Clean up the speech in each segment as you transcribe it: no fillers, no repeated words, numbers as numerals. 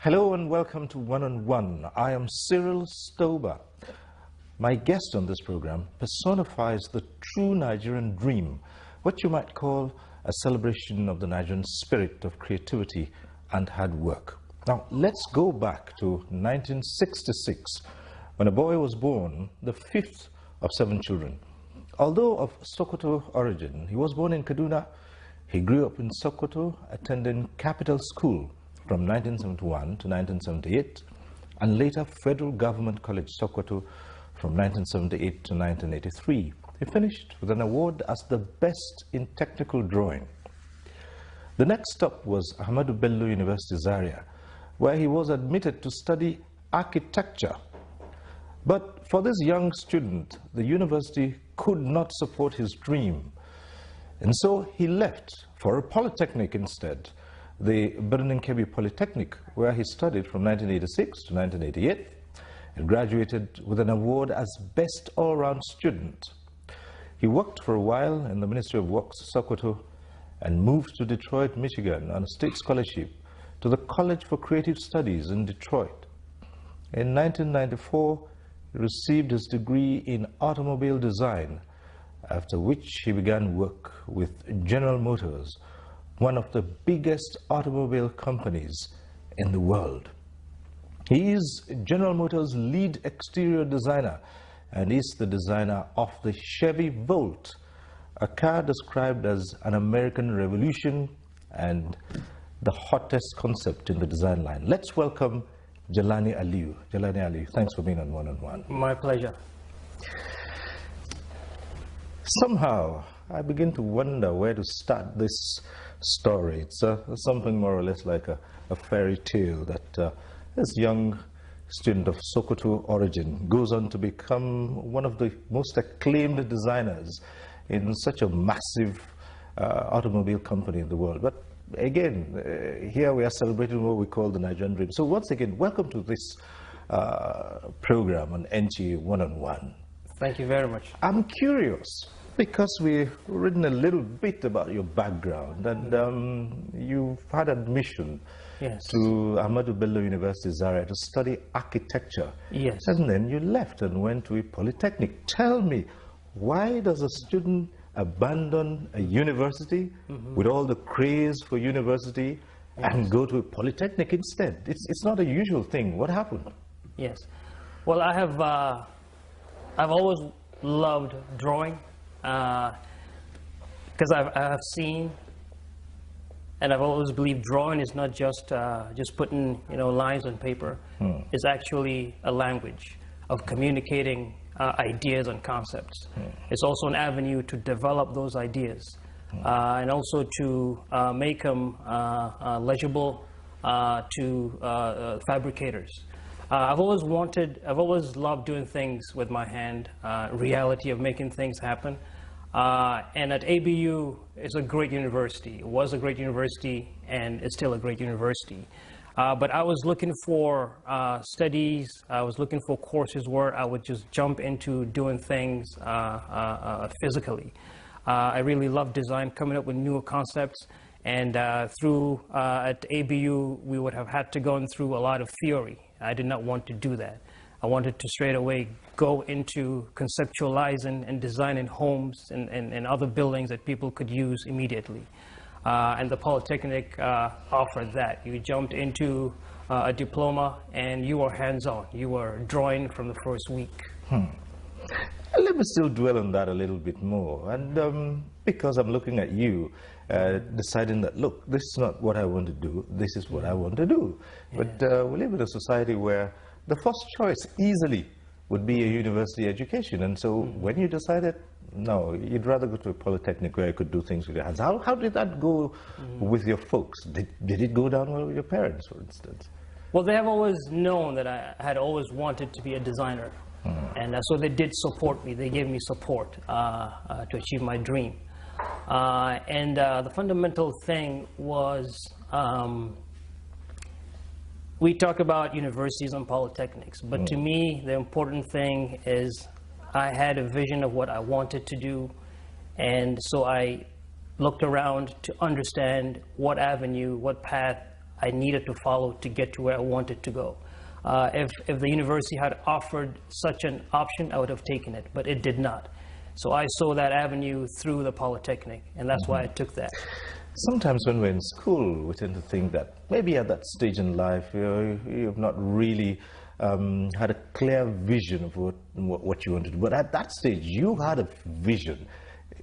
Hello and welcome to One on One. I am Cyril Stobber. My guest on this program personifies the true Nigerian dream, what you might call a celebration of the Nigerian spirit of creativity and hard work. Now, let's go back to 1966, when a boy was born, the fifth of 7 children. Although of Sokoto origin, he was born in Kaduna. He grew up in Sokoto, attending Capital School from 1971 to 1978, and later Federal Government College Sokoto from 1978 to 1983. He finished with an award as the best in technical drawing. The next stop was Ahmadu Bello University Zaria, where he was admitted to study architecture. But for this young student, the university could not support his dream. And so he left for a polytechnic instead, the Birnin Kebbi Polytechnic, where he studied from 1986 to 1988 and graduated with an award as Best All-Round Student. He worked for a while in the Ministry of Works, Sokoto, and moved to Detroit, Michigan on a state scholarship to the College for Creative Studies in Detroit. In 1994, he received his degree in automobile design, after which he began work with General Motors, one of the biggest automobile companies in the world. He is General Motors' lead exterior designer and is the designer of the Chevy Volt, a car described as an American revolution and the hottest concept in the design line. Let's welcome Jelany Aliyu. Jelany Aliyu, thanks for being on One on One. My pleasure. Somehow, I begin to wonder where to start this story. It's something more or less like a fairy tale that this young student of Sokoto origin goes on to become one of the most acclaimed designers in such a massive automobile company in the world. But again, here we are celebrating what we call the Nigerian dream. So once again, welcome to this program on NG One on One. Thank you very much. I'm curious, because we've written a little bit about your background, and you've had admission to Ahmadu Bello University Zaria to study architecture. Yes. And then you left and went to a polytechnic. Tell me, why does a student abandon a university with all the craze for university and go to a polytechnic instead? It's not a usual thing. What happened? Yes. Well, I've always loved drawing, because I have seen, and I've always believed drawing is not just putting lines on paper. It's actually a language of communicating ideas and concepts. It's also an avenue to develop those ideas and also to make them legible to fabricators. I've always loved doing things with my hand, reality of making things happen. And at ABU, it's a great university. It was a great university, and it's still a great university. But I was looking for studies, I was looking for courses where I would just jump into doing things physically. I really love design, coming up with newer concepts. And at ABU, we would have had to go through a lot of theory. I did not want to do that. I wanted to straight away go into conceptualizing and designing homes and other buildings that people could use immediately. And the Polytechnic offered that. You jumped into a diploma and you were hands-on. You were drawing from the first week. Let me still dwell on that a little bit more. And because I'm looking at you, deciding that, look, this is not what I want to do, this is what I want to do. But we live in a society where the first choice easily would be a university education. And so when you decided, no, you'd rather go to a polytechnic where you could do things with your hands, how did that go with your folks? Did it go down well with your parents, for instance? Well, they have always known that I had always wanted to be a designer. And so they did support me. They gave me support to achieve my dream. And the fundamental thing was, we talk about universities and polytechnics, but to me, the important thing is I had a vision of what I wanted to do, and so I looked around to understand what avenue, what path I needed to follow to get to where I wanted to go. If the university had offered such an option, I would have taken it, but it did not. So I saw that avenue through the Polytechnic, and that's why I took that. Sometimes when we're in school, we tend to think that maybe at that stage in life, you've not really had a clear vision of what you wanted to do. But at that stage, you had a vision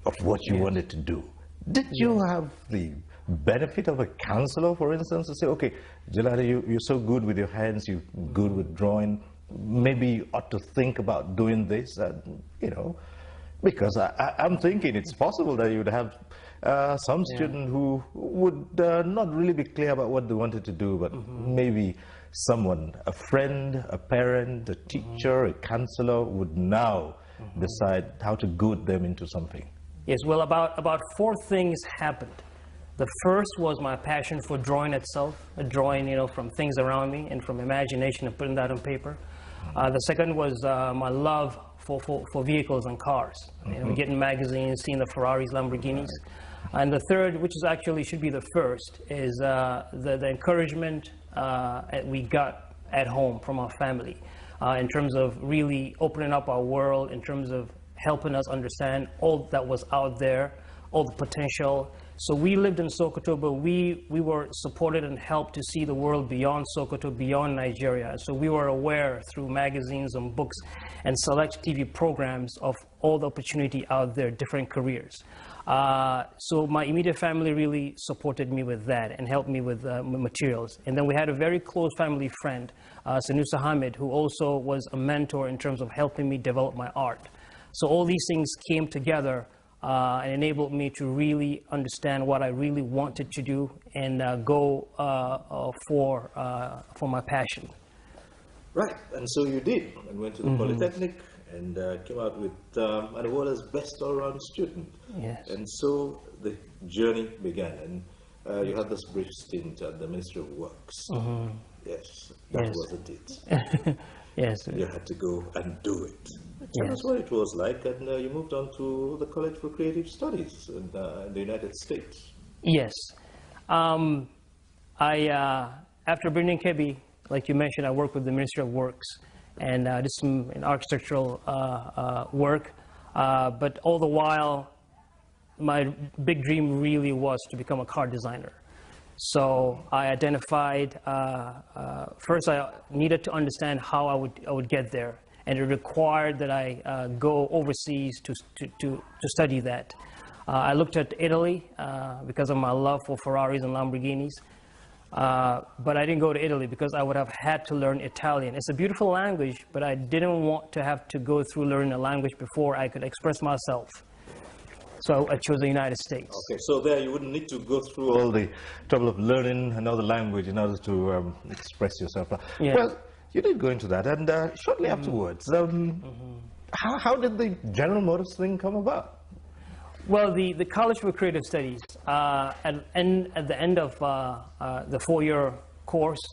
of what you wanted to do. Did you have the benefit of a counselor, for instance, to say, okay, Jelany, you're so good with your hands, you're good with drawing, maybe you ought to think about doing this, you know, because I'm thinking it's possible that you would have some student who would not really be clear about what they wanted to do, but maybe someone, a friend, a parent, a teacher, a counselor would now decide how to goad them into something. Yes, well, about 4 things happened. The first was my passion for drawing itself, drawing, you know, from things around me and from imagination and putting that on paper. The second was my love for vehicles and cars, you know, getting magazines, seeing the Ferraris, Lamborghinis. And the third, which is actually should be the first, is the encouragement we got at home from our family in terms of really opening up our world, in terms of helping us understand all that was out there, all the potential. So we lived in Sokoto, but we were supported and helped to see the world beyond Sokoto, beyond Nigeria. So we were aware through magazines and books and select TV programs of all the opportunity out there, different careers. So my immediate family really supported me with that and helped me with materials. And then we had a very close family friend, Sanusa Hamid, who also was a mentor in terms of helping me develop my art. So all these things came together and enabled me to really understand what I really wanted to do and go for my passion. Right, and so you did, and went to the Polytechnic and came out with an award as best all-round student. Yes. And so the journey began, and you had this brief stint at the Ministry of Works. Yes, that wasn't it. Yes. You had to go and do it. Tell Yes. us what it was like, and you moved on to the College for Creative Studies in the United States. Yes. After Birnin Kebi, like you mentioned, I worked with the Ministry of Works and did some architectural work. But all the while, my big dream really was to become a car designer. So I identified, first I needed to understand how I would get there. And it required that I go overseas to study that. I looked at Italy because of my love for Ferraris and Lamborghinis. But I didn't go to Italy because I would have had to learn Italian. It's a beautiful language, but I didn't want to have to go through learning a language before I could express myself. So I chose the United States. Okay, so there you wouldn't need to go through all the trouble of learning another language in order to express yourself. Yeah. Well, you did go into that, and shortly afterwards, how did the General Motors thing come about? Well, the College for Creative Studies, at the end of the 4-year course,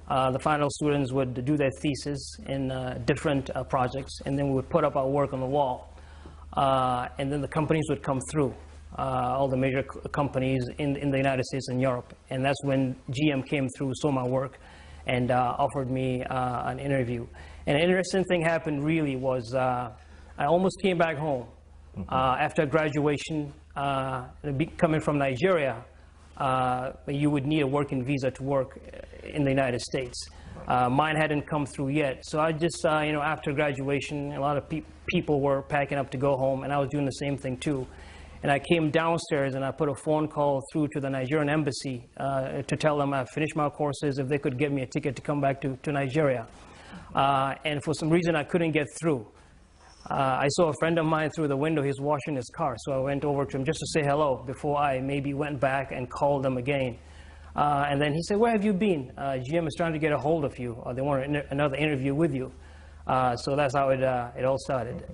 the final students would do their thesis in different projects, and then we would put up our work on the wall. And then the companies would come through, all the major companies in the United States and Europe. And that's when GM came through, saw my work, and offered me an interview. And an interesting thing happened really was I almost came back home. After graduation, coming from Nigeria, you would need a working visa to work in the United States. Mine hadn't come through yet. So I just, you know, after graduation, a lot of people were packing up to go home, and I was doing the same thing too. And I came downstairs and I put a phone call through to the Nigerian embassy to tell them I finished my courses, if they could get me a ticket to come back to Nigeria. And for some reason I couldn't get through. I saw a friend of mine through the window, he's washing his car, so I went over to him just to say hello before I maybe went back and called them again. And then he said, "Where have you been? GM is trying to get a hold of you. They want another interview with you." So that's how it all started.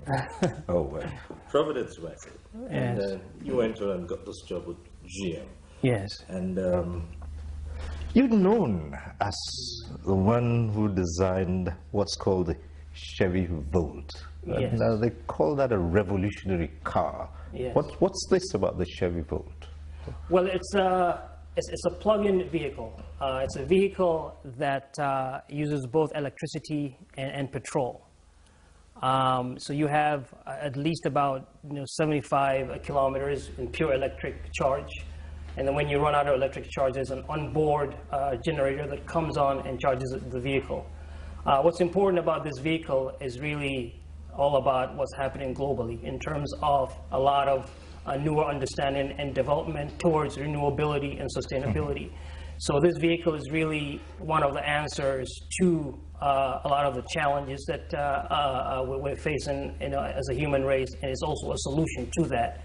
Oh, well, Providence method. Yes. And you went on and got this job with GM. Yes. And you're known as the one who designed what's called the Chevy Volt. Yes. Now they call that a revolutionary car. Yes. What's this about the Chevy Volt? Well, it's it's a plug-in vehicle. It's a vehicle that uses both electricity and petrol. So you have at least about 75 kilometers in pure electric charge. And then when you run out of electric charge, there's an onboard generator that comes on and charges the vehicle. What's important about this vehicle is really all about what's happening globally in terms of a lot of newer understanding and development towards renewability and sustainability. So this vehicle is really one of the answers to a lot of the challenges that we're facing as a human race, and it's also a solution to that.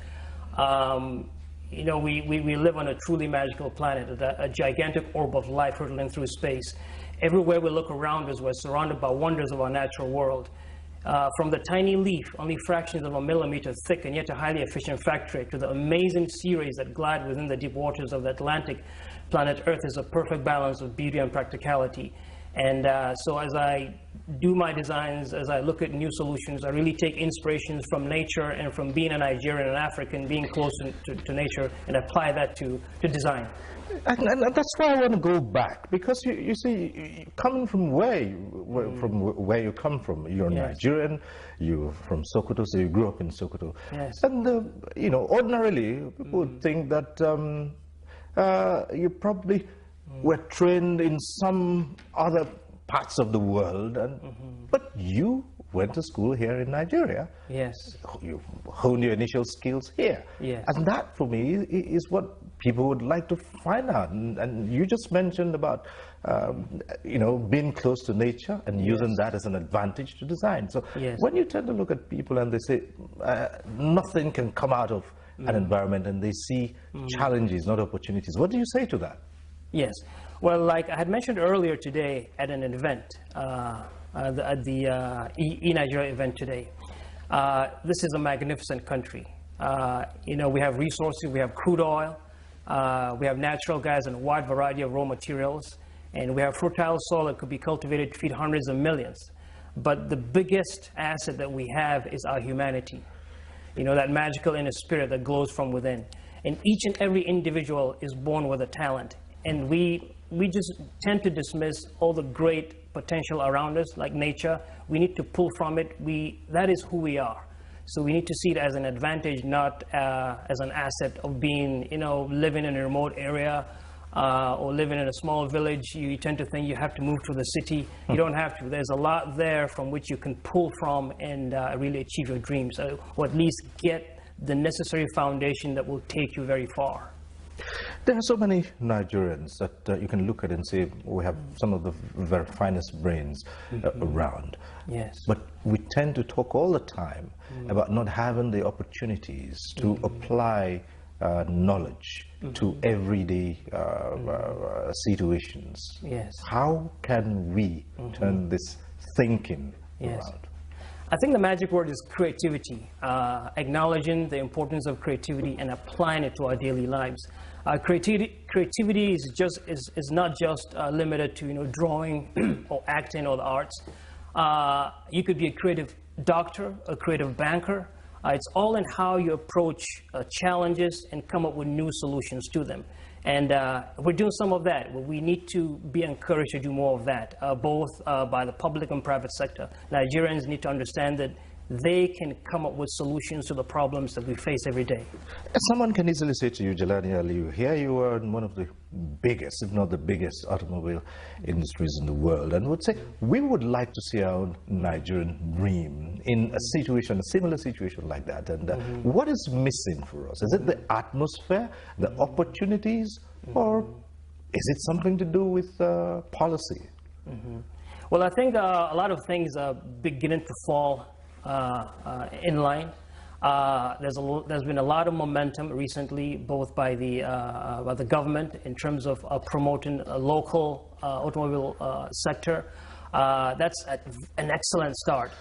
We live on a truly magical planet, a gigantic orb of life hurtling through space. Everywhere we look around us, we're surrounded by wonders of our natural world. From the tiny leaf, only fractions of a millimeter thick and yet a highly efficient factory, to the amazing sea rays that glide within the deep waters of the Atlantic, planet Earth is a perfect balance of beauty and practicality. And so as I do my designs, as I look at new solutions, I really take inspirations from nature and from being a Nigerian and African, being close to nature, and apply that to design. And that's why I want to go back, because you see, coming from where you come from, you're Yes. Nigerian, you're from Sokoto, so you grew up in Sokoto. Yes. And ordinarily people would think that you probably were trained in some other parts of the world, but you went to school here in Nigeria. Yes. You honed your initial skills here. Yes. And that, for me, is what people would like to find out. And you just mentioned about, being close to nature and using that as an advantage to design. So Yes. when you tend to look at people and they say nothing can come out of an environment, and they see challenges, not opportunities, what do you say to that? Yes. Well, like I had mentioned earlier today at an event, at the E-Nigeria event today, this is a magnificent country. We have resources, we have crude oil, we have natural gas and a wide variety of raw materials, and we have fertile soil that could be cultivated to feed hundreds of millions. But the biggest asset that we have is our humanity. That magical inner spirit that glows from within. And each and every individual is born with a talent. And we just tend to dismiss all the great potential around us, like nature. We need to pull from it. That is who we are. So we need to see it as an advantage, not as an asset of being, living in a remote area or living in a small village. You tend to think you have to move to the city. You don't have to. There's a lot there from which you can pull from and really achieve your dreams, or at least get the necessary foundation that will take you very far. There are so many Nigerians that you can look at and say, we have some of the very finest brains around. Yes. But we tend to talk all the time about not having the opportunities to apply knowledge to everyday situations. Yes. How can we turn this thinking around? I think the magic word is creativity, acknowledging the importance of creativity and applying it to our daily lives. Creativity is not just limited to drawing or acting or the arts. You could be a creative doctor, a creative banker. It's all in how you approach challenges and come up with new solutions to them. And we're doing some of that. We need to be encouraged to do more of that, both by the public and private sector. Nigerians need to understand that they can come up with solutions to the problems that we face every day. Someone can easily say to you, Jelany Aliyu, here you are in one of the biggest, if not the biggest, automobile industries in the world, and would say, we would like to see our own Nigerian dream in a situation, a similar situation like that. And what is missing for us? Is it the atmosphere, the opportunities, or is it something to do with policy? Well, I think a lot of things are beginning to fall in line. There's been a lot of momentum recently, both by the government in terms of promoting a local automobile sector. That's an excellent start.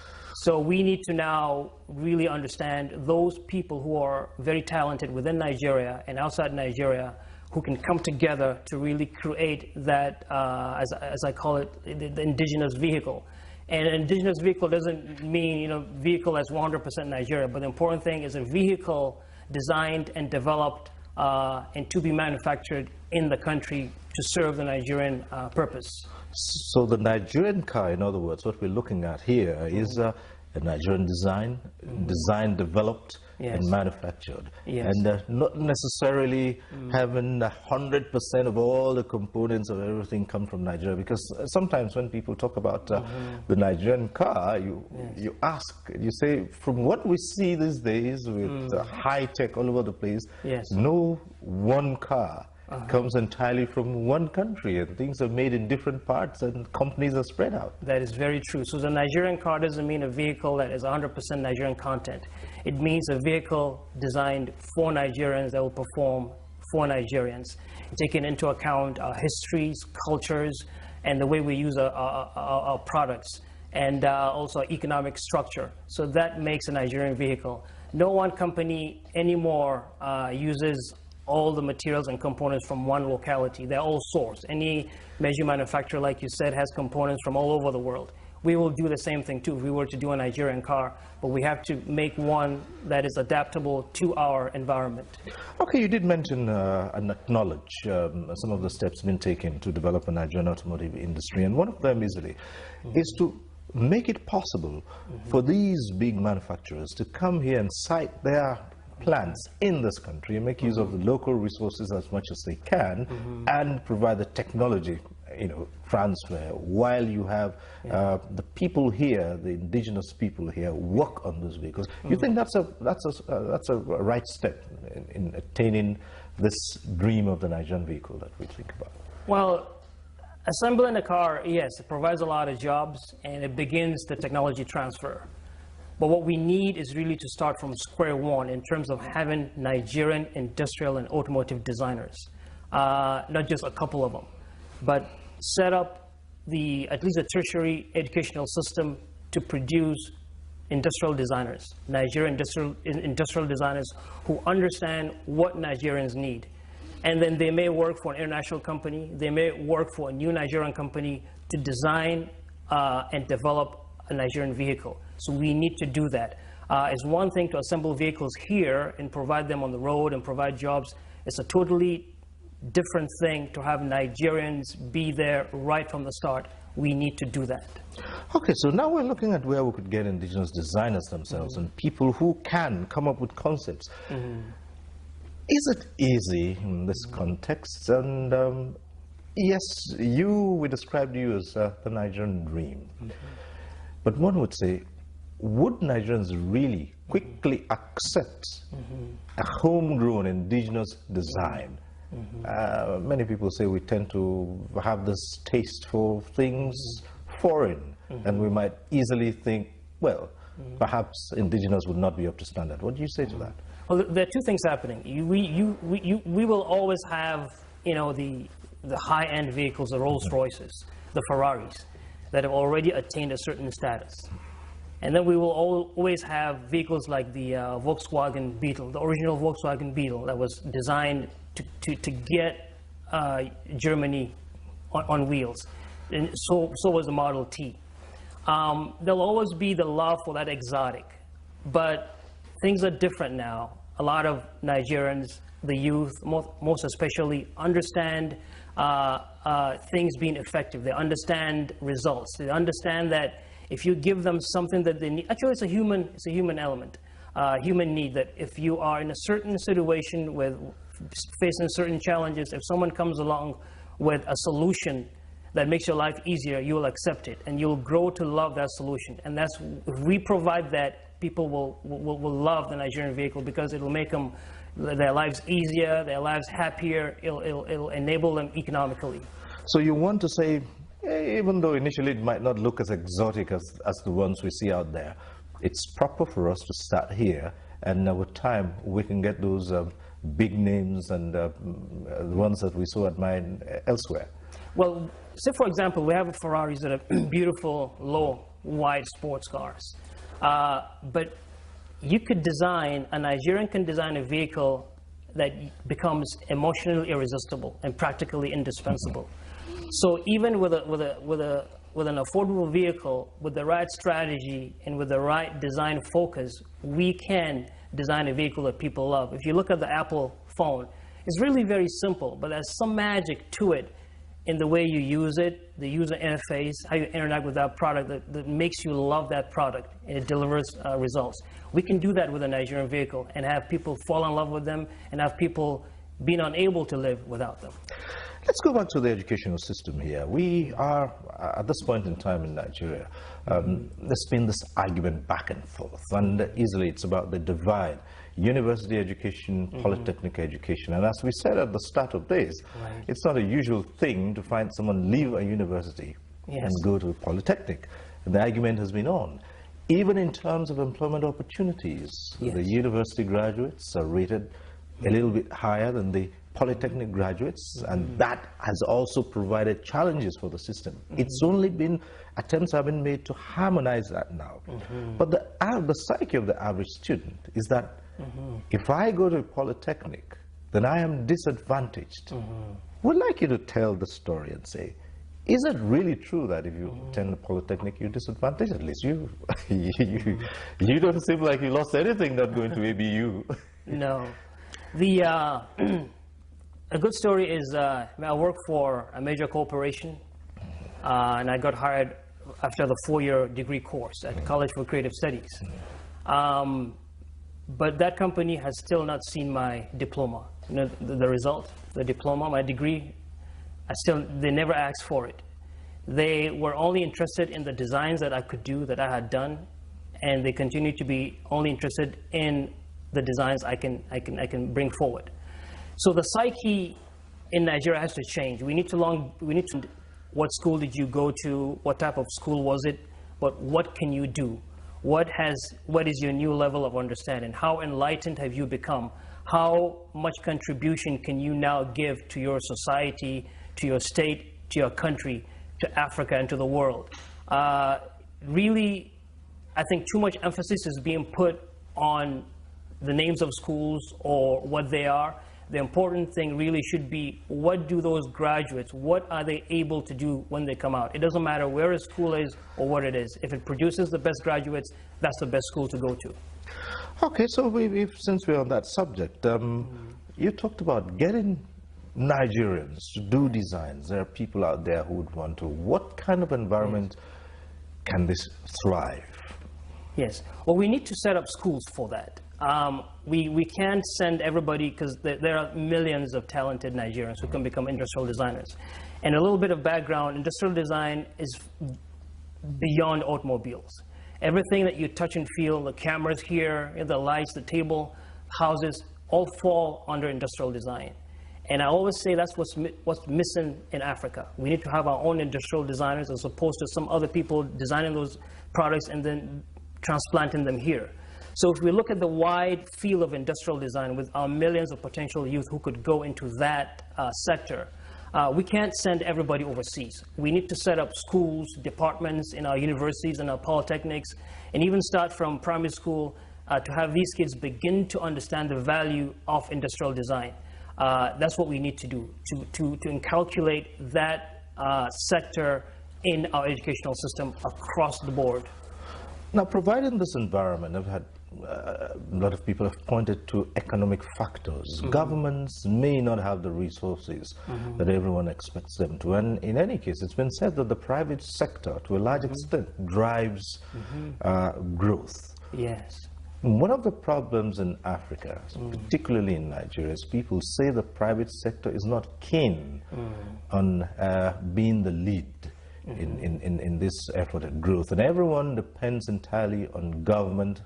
So we need to now really understand those people who are very talented within Nigeria and outside Nigeria, who can come together to really create that, as I call it, the indigenous vehicle. And an indigenous vehicle doesn't mean, vehicle that's 100% Nigeria, but the important thing is a vehicle designed and developed and to be manufactured in the country to serve the Nigerian purpose. So the Nigerian car, in other words, what we're looking at here is a Nigerian design, developed Yes. and manufactured. Yes. And not necessarily having 100% of all the components of everything come from Nigeria. Because sometimes when people talk about the Nigerian car, you ask, you say, from what we see these days with high tech all over the place, Yes. no one car comes entirely from one country, and things are made in different parts and companies are spread out. That is very true. So the Nigerian car doesn't mean a vehicle that is 100% Nigerian content. It means a vehicle designed for Nigerians that will perform for Nigerians, taking into account our histories, cultures, and the way we use our products, and also our economic structure. So that makes a Nigerian vehicle. No one company anymore uses all the materials and components from one locality. They're all sourced. Any major manufacturer, like you said, has components from all over the world. We will do the same thing too if we were to do a Nigerian car, but we have to make one that is adaptable to our environment. Okay, you did mention and acknowledge some of the steps being taken to develop a Nigerian automotive industry, and one of them is to make it possible for these big manufacturers to come here and site their plants in this country and make use of the local resources as much as they can and provide the technology, transfer, while you have the people here, the indigenous people here, work on those vehicles. You think that's a right step in attaining this dream of the Nigerian vehicle that we think about? Well, assembling a car, yes, it provides a lot of jobs and it begins the technology transfer. But what we need is really to start from square one in terms of having Nigerian industrial and automotive designers, not just a couple of them, but set up at least a tertiary educational system to produce industrial designers, Nigerian industrial designers who understand what Nigerians need. And then they may work for an international company, they may work for a new Nigerian company to design and develop a Nigerian vehicle. So we need to do that. It's one thing to assemble vehicles here and provide them on the road and provide jobs. It's a totally different thing to have Nigerians be there right from the start. We need to do that. Okay, so now we're looking at where we could get indigenous designers themselves and people who can come up with concepts. Is it easy in this context? And yes, we described you as the Nigerian dream. But one would say, would Nigerians really quickly accept a homegrown indigenous design? Many people say we tend to have this taste for things foreign, and we might easily think, well, perhaps indigenous would not be up to standard. What do you say to that? Well, there are two things happening. We will always have, the high-end vehicles, the Rolls Royces, the Ferraris, that have already attained a certain status. And then we will always have vehicles like the Volkswagen Beetle, the original Volkswagen Beetle that was designed to get Germany on wheels. And so was the Model T. There'll always be the love for that exotic, but things are different now. A lot of Nigerians, the youth, most especially, understand things being effective. They understand results. They understand that if you give them something that they need, actually it's a human element, human need, that if you are in a certain situation with facing certain challenges, if someone comes along with a solution that makes your life easier, you will accept it and you'll grow to love that solution. And that's, if we provide that, people will love the Nigerian vehicle because it'll make their lives easier, their lives happier, it'll enable them economically. So you want to say, even though initially it might not look as exotic as the ones we see out there, it's proper for us to start here, and with time we can get those big names and the ones that we so admire elsewhere. Well, say for example, we have Ferraris that are beautiful, low, wide sports cars. But you could design, a Nigerian can design a vehicle that becomes emotionally irresistible and practically indispensable. So even with an affordable vehicle, with the right strategy and with the right design focus, we can design a vehicle that people love. If you look at the Apple phone, It's really very simple, but there's some magic to it in the way you use it, the user interface, how you interact with that product that makes you love that product, and it delivers results. We can do that with a Nigerian vehicle and have people fall in love with them and have people being unable to live without them. Let's go back to the educational system here. We are, at this point in time in Nigeria, there's been this argument back and forth, and easily it's about the divide. University education, polytechnic education, and as we said at the start of this, it's not a usual thing to find someone leave a university and go to a polytechnic. And the argument has been on. Even in terms of employment opportunities, the university graduates are rated a little bit higher than the polytechnic graduates, and that has also provided challenges for the system. It's only been, attempts have been made to harmonize that now. But the psyche of the average student is that if I go to a polytechnic, then I am disadvantaged. We'd like you to tell the story and say, is it really true that if you attend a polytechnic, you're disadvantaged? At least you, you don't seem like you lost anything not going to ABU. No. A good story is I work for a major corporation, and I got hired after the 4-year degree course at College for Creative Studies. But that company has still not seen my diploma. You know, the result, the diploma, my degree, they never asked for it. They were only interested in the designs that I could do, that I had done, and they continue to be only interested in the designs I can bring forward. So the psyche in Nigeria has to change. We need to what school did you go to? What type of school was it? But what can you do? What is your new level of understanding? How enlightened have you become? How much contribution can you now give to your society, to your state, to your country, to Africa, and to the world? Really, I think too much emphasis is being put on the names of schools or what they are. The important thing really should be, what do those graduates, what are they able to do when they come out? It doesn't matter where a school is or what it is. If it produces the best graduates, that's the best school to go to. Okay, so since we're on that subject, you talked about getting Nigerians to do designs. There are people out there who would want to. What kind of environment can this thrive? Yes, well, we need to set up schools for that. We can't send everybody, because there are millions of talented Nigerians who can become industrial designers. And a little bit of background, industrial design is beyond automobiles. Everything that you touch and feel, the cameras here, the lights, the table, houses, all fall under industrial design. And I always say that's what's missing in Africa. We need to have our own industrial designers as opposed to some other people designing those products and then transplanting them here. So if we look at the wide field of industrial design with our millions of potential youth who could go into that sector, we can't send everybody overseas. We need to set up schools, departments in our universities and our polytechnics, and even start from primary school to have these kids begin to understand the value of industrial design. That's what we need to do, to inculcate that sector in our educational system across the board. Now, providing this environment, I've had a lot of people have pointed to economic factors. Governments may not have the resources that everyone expects them to. And in any case, it's been said that the private sector, to a large extent, drives growth. Yes. One of the problems in Africa, particularly in Nigeria, is people say the private sector is not keen on being the lead in this effort at growth, and everyone depends entirely on government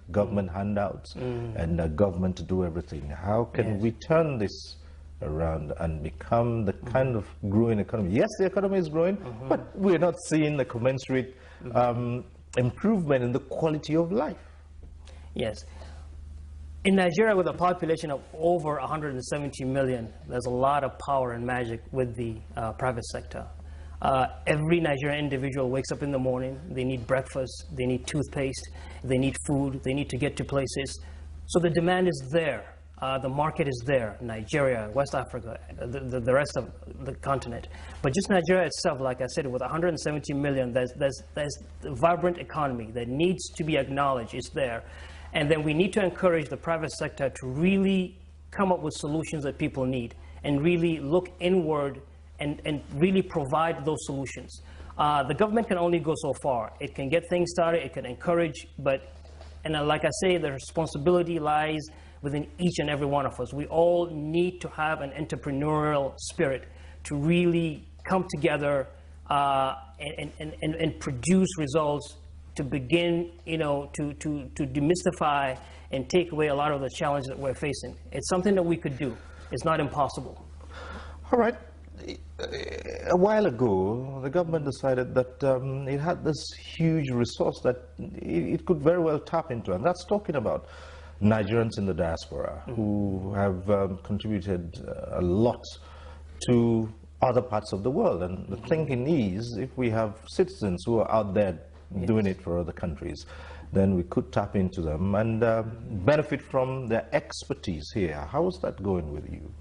handouts and government to do everything. How can we turn this around and become the kind of growing economy? Yes, the economy is growing, but we're not seeing the commensurate improvement in the quality of life. Yes. In Nigeria, with a population of over 170 million, there's a lot of power and magic with the private sector. Every Nigerian individual wakes up in the morning, they need breakfast, they need toothpaste, they need food, they need to get to places. So the demand is there, the market is there, Nigeria, West Africa, the rest of the continent. But just Nigeria itself, like I said, with 170 million, there's a vibrant economy that needs to be acknowledged, it's there. And then we need to encourage the private sector to really come up with solutions that people need. and really look inward and really provide those solutions. The government can only go so far. It can get things started, it can encourage, and like I say, the responsibility lies within each and every one of us. We all need to have an entrepreneurial spirit to really come together and produce results to begin, to demystify and take away a lot of the challenges that we're facing. It's something that we could do. It's not impossible. All right. A while ago, the government decided that it had this huge resource that it could very well tap into, and that's talking about Nigerians in the diaspora who have contributed a lot to other parts of the world. And the thinking is, if we have citizens who are out there doing it for other countries, then we could tap into them and benefit from their expertise here. How is that going with you?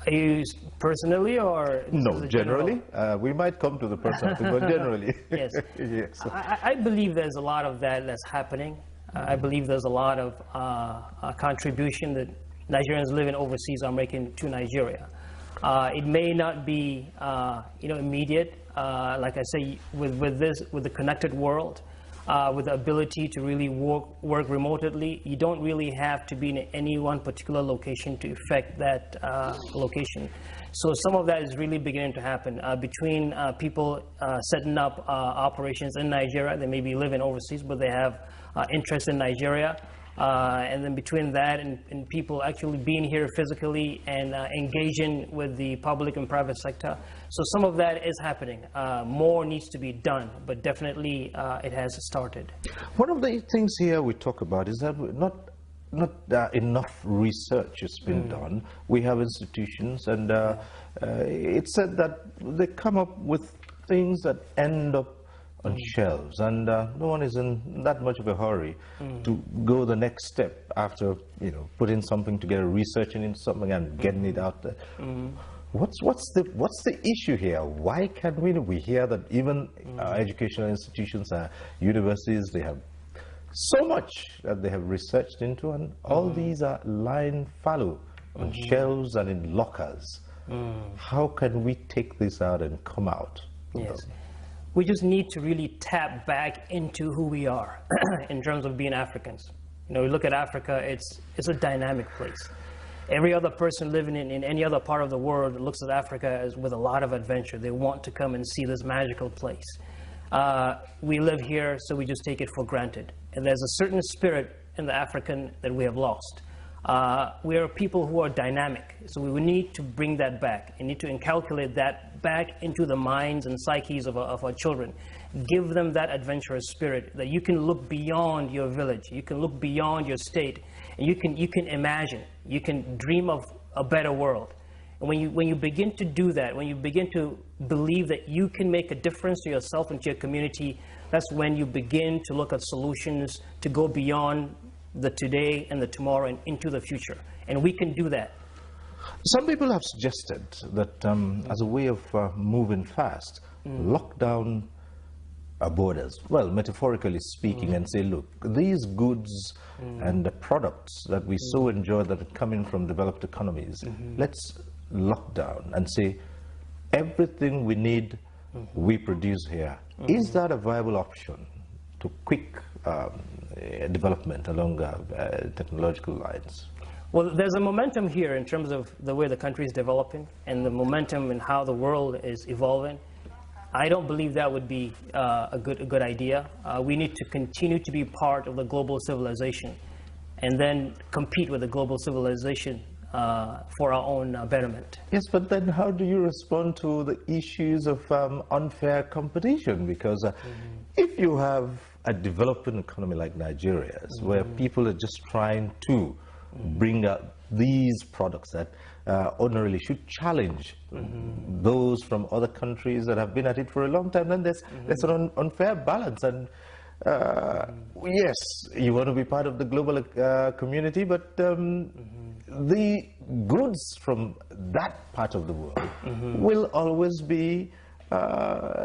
Are you personally or? No, generally. We might come to the personal thing, but generally. Yes. Yes. I believe there's a lot of that that's happening. I believe there's a lot of contribution that Nigerians living overseas are making to Nigeria. It may not be, immediate. Like I say, with the connected world, with the ability to really work remotely, you don't really have to be in any one particular location to affect that location. So some of that is really beginning to happen between people setting up operations in Nigeria. They may be living overseas, but they have interest in Nigeria. And then between that and people actually being here physically and engaging with the public and private sector. So some of that is happening. More needs to be done, but definitely it has started. One of the things here we talk about is that not enough research has been done. We have institutions, and it's said that they come up with things that end up on shelves, and no one is in that much of a hurry to go the next step after putting something together, researching into something and getting it out there. What's the issue here? Why can't we hear that even educational institutions, universities, they have so much that they have researched into, and all these are lying fallow on shelves and in lockers. How can we take this out and come out? Yes. We just need to really tap back into who we are in terms of being Africans. We look at Africa, it's a dynamic place. Every other person living in any other part of the world looks at Africa as with a lot of adventure. They want to come and see this magical place. We live here, so we just take it for granted. And there's a certain spirit in the African that we have lost. We are people who are dynamic, so we need to bring that back and need to inculcate that back into the minds and psyches of our children. Give them that adventurous spirit that you can look beyond your village, you can look beyond your state, and you can imagine, you can dream of a better world. And when you begin to do that, when you begin to believe that you can make a difference to yourself and to your community, that's when you begin to look at solutions to go beyond the today and the tomorrow and into the future. And we can do that. Some people have suggested that as a way of moving fast, lock down our borders, well, metaphorically speaking, and say, look, these goods and the products that we so enjoy that are coming from developed economies, let's lock down and say, everything we need, we produce here. Is that a viable option to quick development along technological lines? Well, there's a momentum here in terms of the way the country is developing and the momentum in how the world is evolving. I don't believe that would be a good idea. We need to continue to be part of the global civilization and then compete with the global civilization for our own betterment. Yes, but then how do you respond to the issues of unfair competition? Because if you have a developing economy like Nigeria's, where people are just trying to bring out these products that ordinarily should challenge those from other countries that have been at it for a long time, then there's an unfair balance. And yes, you want to be part of the global community, but the goods from that part of the world will always be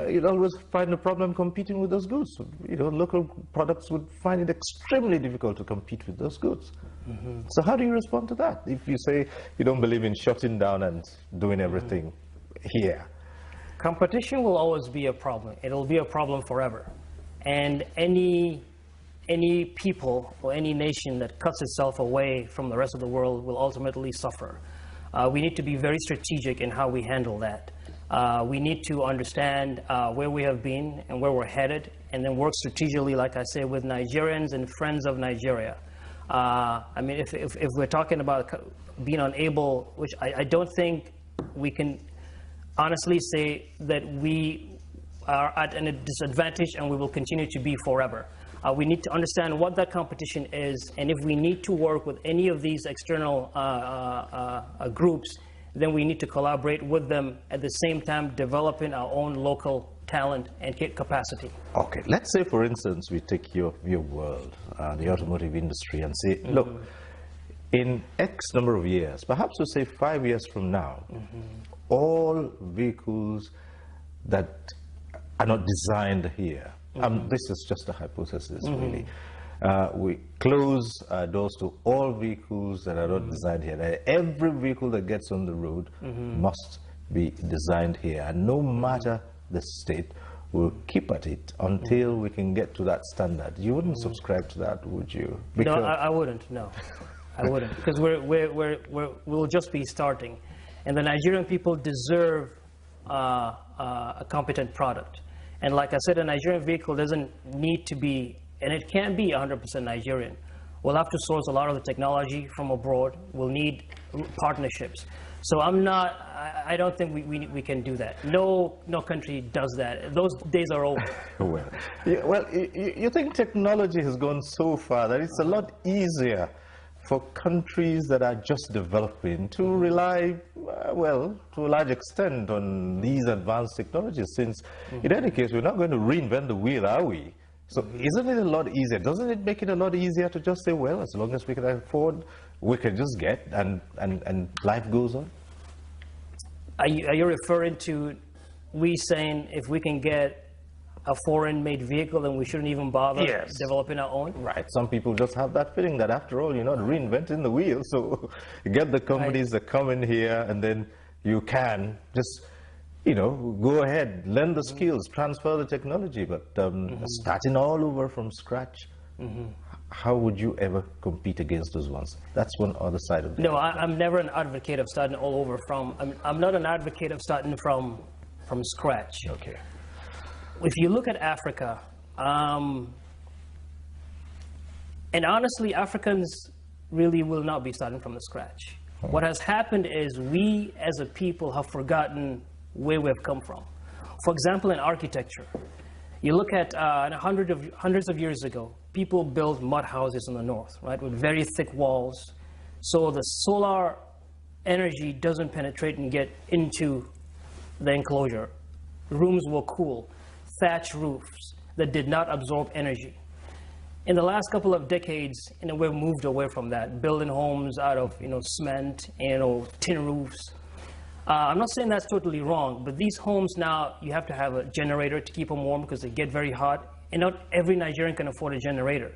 you'd always find a problem competing with those goods. You know, local products would find it extremely difficult to compete with those goods. So how do you respond to that if you say you don't believe in shutting down and doing everything here? Competition will always be a problem. It'll be a problem forever. And any people or any nation that cuts itself away from the rest of the world will ultimately suffer. We need to be very strategic in how we handle that. We need to understand where we have been and where we're headed, and then work strategically, like I say, with Nigerians and friends of Nigeria. I mean, if we're talking about being unable, which I don't think we can honestly say that we are at a disadvantage and we will continue to be forever. We need to understand what that competition is, and if we need to work with any of these external groups, then we need to collaborate with them at the same time developing our own local talent and capacity. Okay, let's say, for instance, we take your world, the automotive industry, and say, look, in X number of years, perhaps we'll say 5 years from now, all vehicles that are not designed here, this is just a hypothesis, really. We close doors to all vehicles that are not designed here. Every vehicle that gets on the road must be designed here, and no matter the state, we'll keep at it until we can get to that standard. You wouldn't subscribe to that, would you? Because no, I wouldn't. No, I wouldn't, because we'll just be starting, and the Nigerian people deserve a competent product. And like I said, a Nigerian vehicle doesn't need to be, and it can't be 100% Nigerian. We'll have to source a lot of the technology from abroad. We'll need partnerships. So I don't think we can do that. No country does that. Those days are over. You think technology has gone so far that it's a lot easier for countries that are just developing to rely, well, to a large extent on these advanced technologies, since in any case, we're not going to reinvent the wheel, are we? So isn't it a lot easier? Doesn't it make it a lot easier to just say, well, as long as we can afford, we can just get, and life goes on? Are you referring to we saying if we can get a foreign-made vehicle, then we shouldn't even bother developing our own? Right. Some people just have that feeling that, after all, you're not reinventing the wheel. So you get the companies that come in here, and then you can just, you know, go ahead, learn the skills, transfer the technology. But starting all over from scratch, how would you ever compete against those ones? That's one other side of it. No, I'm never an advocate of starting all over from. I'm not an advocate of starting from scratch. Okay. If you look at Africa, and honestly, Africans really will not be starting from the scratch. What has happened is we as a people have forgotten where we've come from. For example, in architecture, you look at hundreds of years ago, people built mud houses in the north, right, with very thick walls, so the solar energy doesn't penetrate and get into the enclosure. Rooms were cool. Thatch roofs that did not absorb energy. In the last couple of decades, we've moved away from that, building homes out of cement and tin roofs. I'm not saying that's totally wrong, but these homes now, you have to have a generator to keep them warm because they get very hot, and not every Nigerian can afford a generator.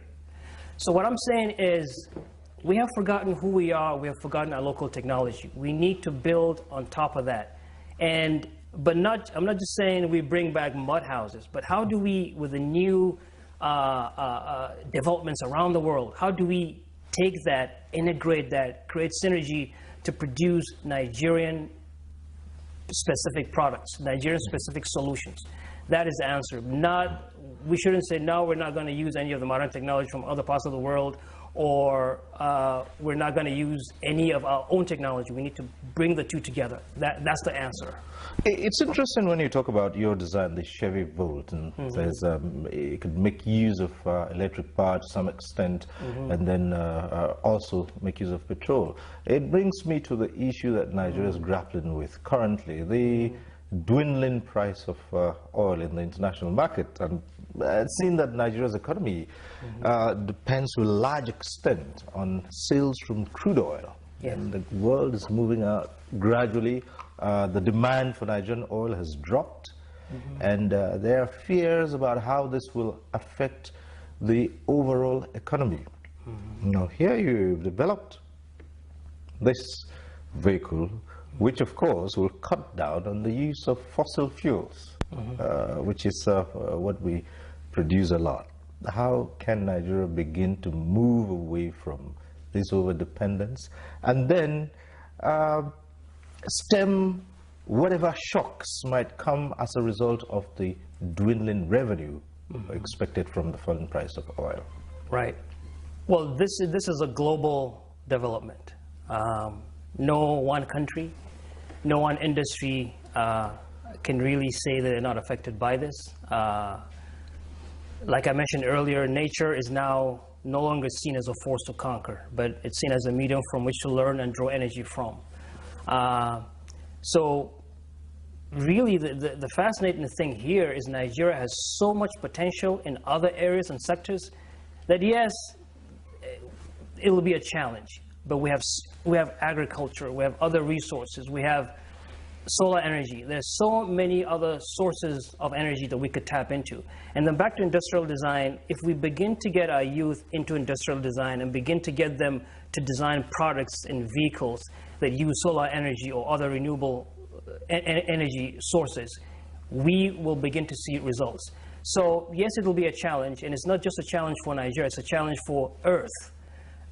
So what I'm saying is, we have forgotten who we are. We have forgotten our local technology. We need to build on top of that. But I'm not just saying we bring back mud houses, but how do we, with the new developments around the world, how do we take that, integrate that, create synergy to produce Nigerian-specific products, Nigerian-specific solutions? That is the answer. We shouldn't say, no, we're not going to use any of the modern technology from other parts of the world, or we're not going to use any of our own technology. We need to bring the two together. That's the answer. It's interesting when you talk about your design, the Chevy Volt, and says it could make use of electric power to some extent, and then also make use of petrol. It brings me to the issue that Nigeria is grappling with currently, the dwindling price of oil in the international market. And it's seen that Nigeria's economy depends to a large extent on sales from crude oil. Yes. And the world is moving out gradually. The demand for Nigerian oil has dropped. and there are fears about how this will affect the overall economy. Now, here you've developed this vehicle, which of course will cut down on the use of fossil fuels, which is what we produce a lot. How can Nigeria begin to move away from this over-dependence and then stem whatever shocks might come as a result of the dwindling revenue expected from the falling price of oil? Right. Well, this is a global development. No one country, no one industry can really say that they're not affected by this. Like I mentioned earlier, nature is now no longer seen as a force to conquer, but it's seen as a medium from which to learn and draw energy from. So really the fascinating thing here is Nigeria has so much potential in other areas and sectors that yes, it will be a challenge, but we have agriculture, we have other resources, we have solar energy. There's so many other sources of energy that we could tap into. And then back to industrial design, if we begin to get our youth into industrial design and begin to get them to design products and vehicles that use solar energy or other renewable energy sources, we will begin to see results. So yes, it will be a challenge, and it's not just a challenge for Nigeria, it's a challenge for Earth.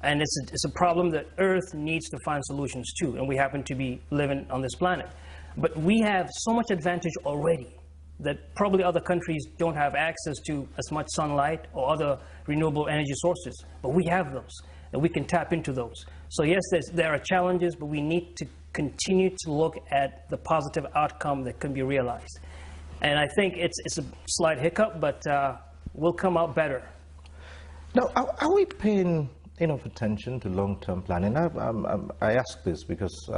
And it's a problem that Earth needs to find solutions to, and we happen to be living on this planet. But we have so much advantage already that probably other countries don't have access to as much sunlight or other renewable energy sources. But we have those, and we can tap into those. So yes, there are challenges, but we need to continue to look at the positive outcome that can be realized. And I think it's a slight hiccup, but we'll come out better. Now, are we paying enough attention to long-term planning? I ask this because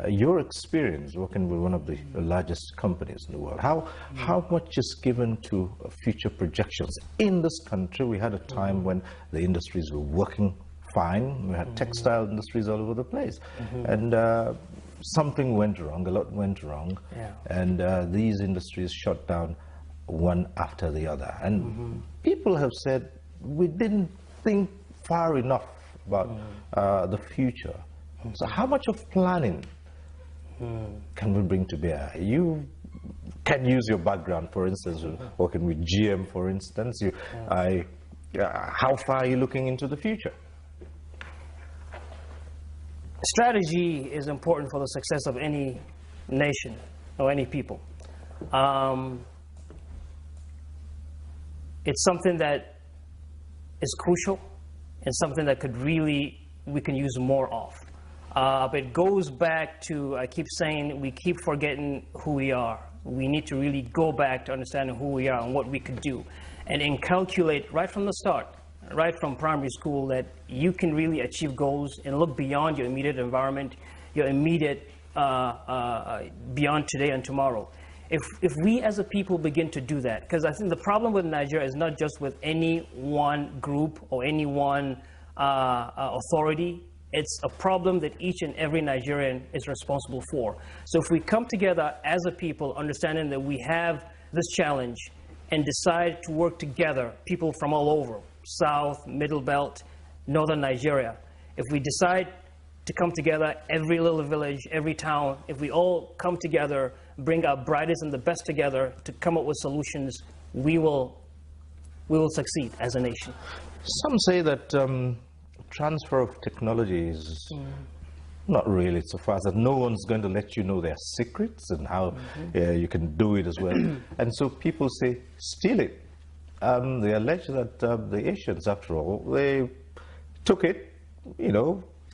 your experience working with one of the largest companies in the world, how much is given to future projections? In this country, we had a time when the industries were working fine. We had textile industries all over the place. And something went wrong, a lot went wrong, and these industries shut down one after the other. And people have said, we didn't think far enough about the future. So how much of planning can we bring to bear? You can use your background, for instance, working with GM, for instance. How far are you looking into the future? Strategy is important for the success of any nation or any people. It's something that is crucial and something that we can use more of. But it goes back to, I keep saying, we keep forgetting who we are. We need to really go back to understanding who we are and what we could do, and inculcate right from the start, right from primary school, that you can really achieve goals and look beyond your immediate environment, your immediate, beyond today and tomorrow. If we as a people begin to do that, because I think the problem with Nigeria is not just with any one group or any one authority, it's a problem that each and every Nigerian is responsible for. So if we come together as a people, understanding that we have this challenge and decide to work together, people from all over, South, Middle Belt, Northern Nigeria, if we decide to come together, every little village, every town, if we all come together, bring our brightest and the best together to come up with solutions, we will succeed as a nation. Some say that transfer of technology is not really so fast that no one's going to let you know their secrets and how you can do it as well. And so people say, steal it. They allege that the Asians, after all, they took it,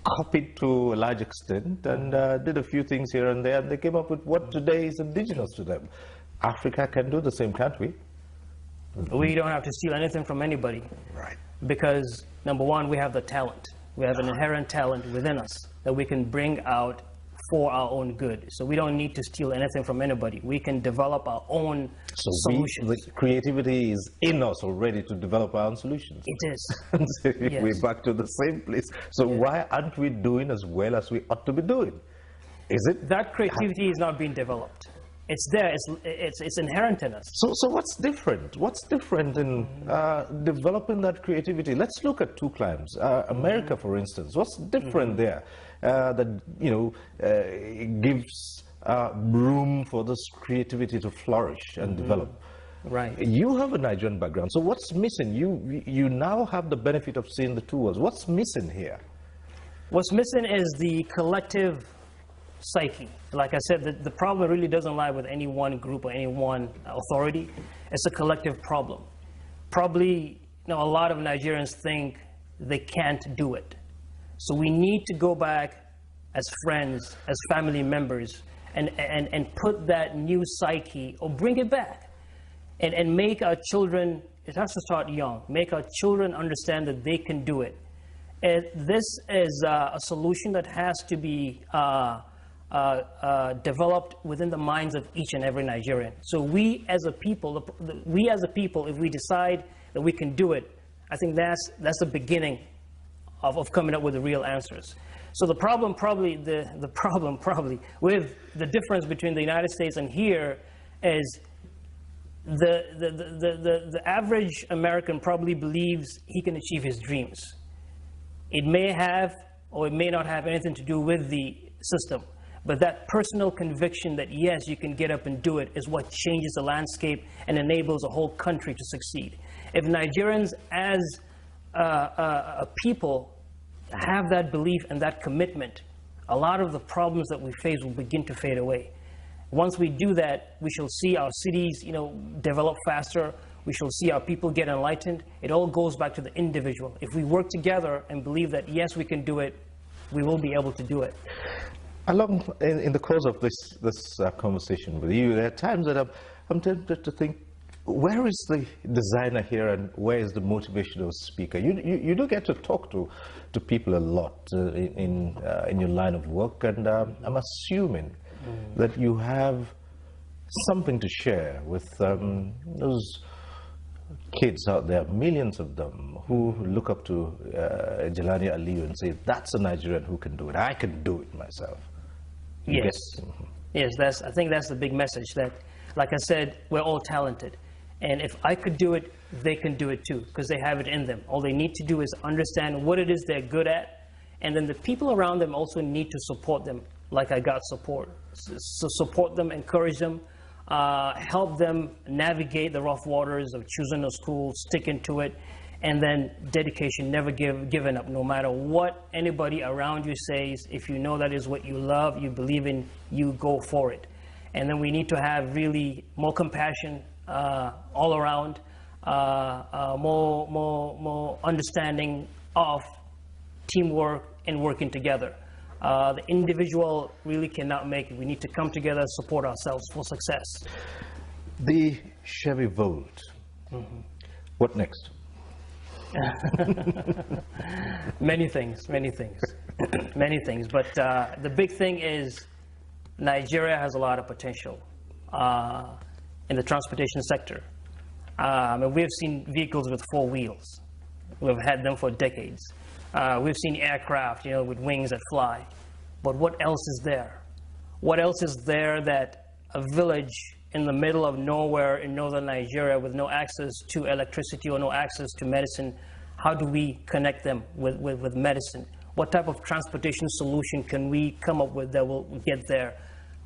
copied to a large extent and did a few things here and there, and they came up with what today is indigenous to them. Africa can do the same, can't we? We don't have to steal anything from anybody. Right. Because, number one, we have the talent. We have an inherent talent within us that we can bring out for our own good. So we don't need to steal anything from anybody. We can develop our own solutions. The creativity is in us already to develop our own solutions. It is. So Yes. we're back to the same place. So why aren't we doing as well as we ought to be doing? Is it? That creativity is not being developed. It's there. It's inherent in us. So what's different? What's different in developing that creativity? Let's look at two climes. America, for instance. What's different there that gives room for this creativity to flourish and develop? Right. You have a Nigerian background, so what's missing? You now have the benefit of seeing the two worlds. What's missing here? What's missing is the collective psyche. Like I said, the problem really doesn't lie with any one group or any one authority. It's a collective problem. Probably, a lot of Nigerians think they can't do it. So we need to go back as friends, as family members, and put that new psyche, or bring it back, and make our children, it has to start young, make our children understand that they can do it. And this is a solution that has to be developed within the minds of each and every Nigerian. So we as a people, if we decide that we can do it, I think that's the beginning of coming up with the real answers. So the problem probably with the difference between the United States and here is the average American probably believes he can achieve his dreams. It may have or it may not have anything to do with the system, but that personal conviction that yes, you can get up and do it is what changes the landscape and enables a whole country to succeed. If Nigerians as a people have that belief and that commitment, a lot of the problems that we face will begin to fade away. Once we do that, we shall see our cities, develop faster. We shall see our people get enlightened. It all goes back to the individual. If we work together and believe that, yes, we can do it, we will be able to do it. Along in the course of this conversation with you, there are times that I'm tempted to think, where is the designer here and where is the motivational speaker? You do get to talk to people a lot in your line of work, and I'm assuming that you have something to share with those kids out there, millions of them, who look up to Jelany Aliyu and say, that's a Nigerian who can do it. I can do it myself. Yes. Yes, I think that's the big message, that, like I said, we're all talented. And if I could do it, they can do it too, because they have it in them. All they need to do is understand what it is they're good at, and then the people around them also need to support them, like I got support. So support them, encourage them, help them navigate the rough waters of choosing a school, sticking to it, and then dedication, never giving up, no matter what anybody around you says. If you know that is what you love, you believe in, you go for it. And then we need to have really more compassion all around, more understanding of teamwork and working together. The individual really cannot make it. We need to come together, support ourselves for success. The Chevy Volt. What next? Many things, many things. But the big thing is Nigeria has a lot of potential in the transportation sector. We've seen vehicles with 4 wheels. We've had them for decades. We've seen aircraft, with wings that fly. But what else is there? What else is there that a village in the middle of nowhere in northern Nigeria with no access to electricity or no access to medicine, how do we connect them with medicine? What type of transportation solution can we come up with that will get there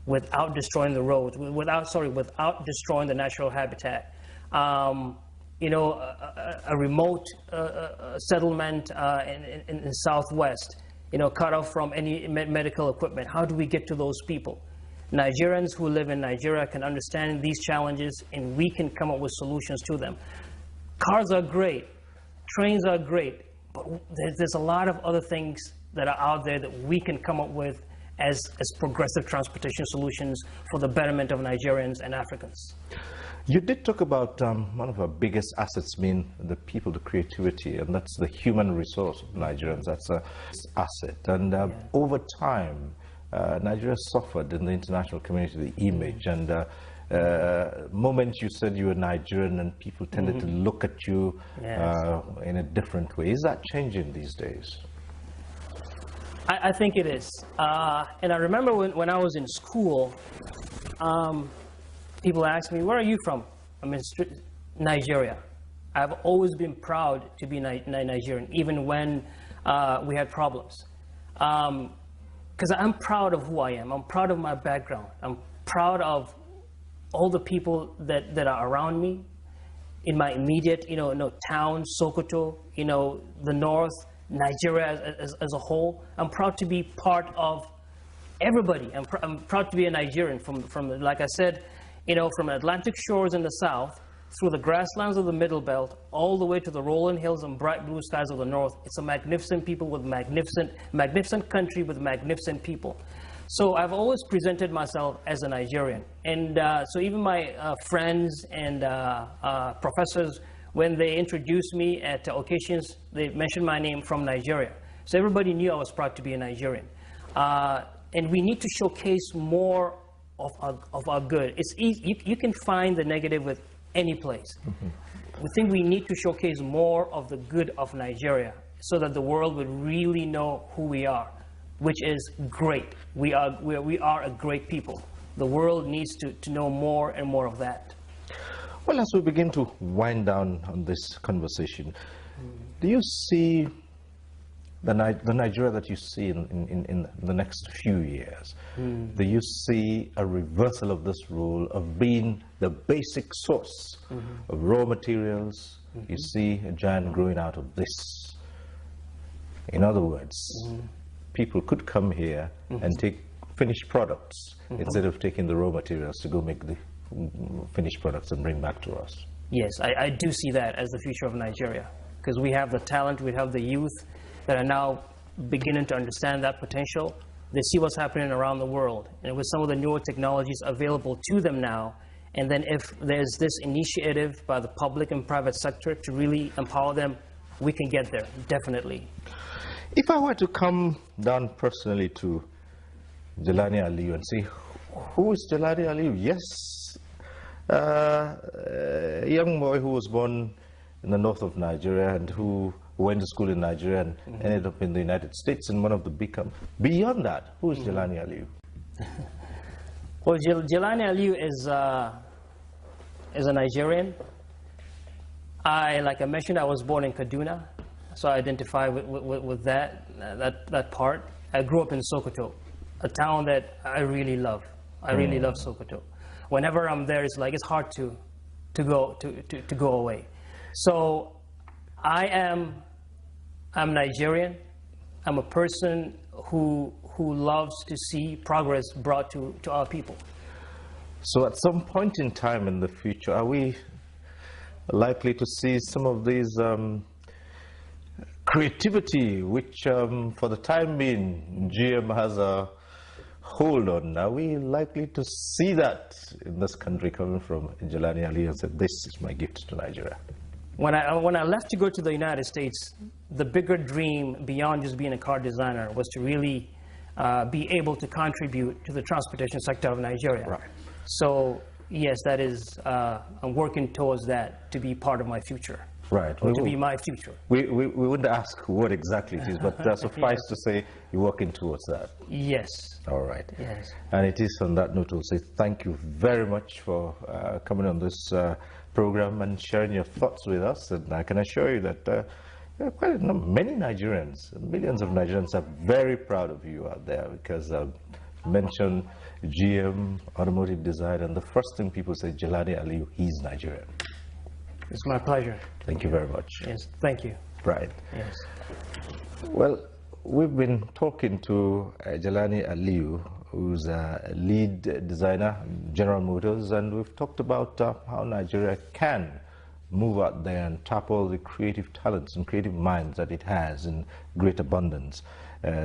without destroying the roads, without destroying the natural habitat? A remote settlement in the southwest, cut off from any medical equipment. How do we get to those people? Nigerians who live in Nigeria can understand these challenges, and we can come up with solutions to them. Cars are great, trains are great, but there's a lot of other things that are out there that we can come up with as progressive transportation solutions for the betterment of Nigerians and Africans. You did talk about one of our biggest assets being the people, the creativity, and that's the human resource of Nigerians. That's an asset. And over time, Nigeria suffered in the international community, the image. And moment you said you were Nigerian and people tended to look at you in a different way. Is that changing these days? I think it is. And I remember when I was in school, people ask me, where are you from? I'm in Nigeria. I've always been proud to be Nigerian, even when we had problems. Because I'm proud of who I am. I'm proud of my background. I'm proud of all the people that are around me in my immediate, town, Sokoto, the north, Nigeria as a whole. I'm proud to be part of everybody. I'm proud to be a Nigerian from like I said, from Atlantic shores in the south, through the grasslands of the Middle Belt, all the way to the rolling hills and bright blue skies of the north. It's a magnificent people with magnificent country with magnificent people. So I've always presented myself as a Nigerian. And so even my friends and professors, when they introduced me at occasions, they mentioned my name from Nigeria. So everybody knew I was proud to be a Nigerian. And we need to showcase more of our good. It's easy. You can find the negative with any place. We think we need to showcase more of the good of Nigeria so that the world would really know who we are, which is great. We are a great people. The world needs to know more and more of that. Well, as we begin to wind down on this conversation, do you see the Nigeria that you see in the next few years? Do you see a reversal of this role of being the basic source of raw materials? You see a giant growing out of this. In other words, people could come here and take finished products instead of taking the raw materials to go make the finished products and bring back to us. Yes, I do see that as the future of Nigeria, because we have the talent, we have the youth that are now beginning to understand that potential. They see what's happening around the world, and with some of the newer technologies available to them now, and then if there's this initiative by the public and private sector to really empower them, we can get there, definitely. If I were to come down personally to Jelany Aliyu and say, who is Jelany Aliyu? Yes, a young boy who was born in the north of Nigeria and who went to school in Nigeria and ended up in the United States in one of the big companies. Beyond that, who is Jelany Aliyu? Well, Jelany Aliyu is a Nigerian. Like I mentioned, I was born in Kaduna, so I identify with that part. I grew up in Sokoto, a town that I really love. I really love Sokoto. Whenever I'm there, it's hard to go away. So I'm Nigerian. I'm a person who loves to see progress brought to our people. So at some point in time in the future, are we likely to see some of these creativity, which for the time being GM has a hold on? Are we likely to see that in this country coming from Jelany Aliyu and said, this is my gift to Nigeria? When I left to go to the United States, the bigger dream beyond just being a car designer was to really be able to contribute to the transportation sector of Nigeria. Right. So yes, that is, I'm working towards that to be part of my future. Right. Or to be my future. We wouldn't ask what exactly it is, but suffice to say you're working towards that. Yes. All right. Yes. And it is on that note we'll say thank you very much for coming on this program and sharing your thoughts with us. And I can assure you that many Nigerians, millions of Nigerians are very proud of you out there, because mention GM, automotive design, and the first thing people say, Jelany Aliyu, he's Nigerian. It's my pleasure. Thank you very much. Yes, thank you. Right. Yes. Well, we've been talking to Jelany Aliyu, who's a lead designer in General Motors, and we've talked about how Nigeria can move out there and tap all the creative talents and creative minds that it has in great abundance,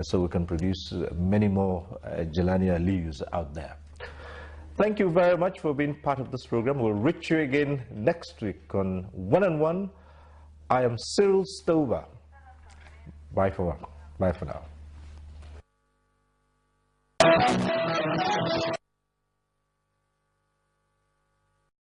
so we can produce many more Jelany Aliyus out there. Thank you very much for being part of this program. We'll reach you again next week on One-on-One. I am Cyril Stobber. Bye for now.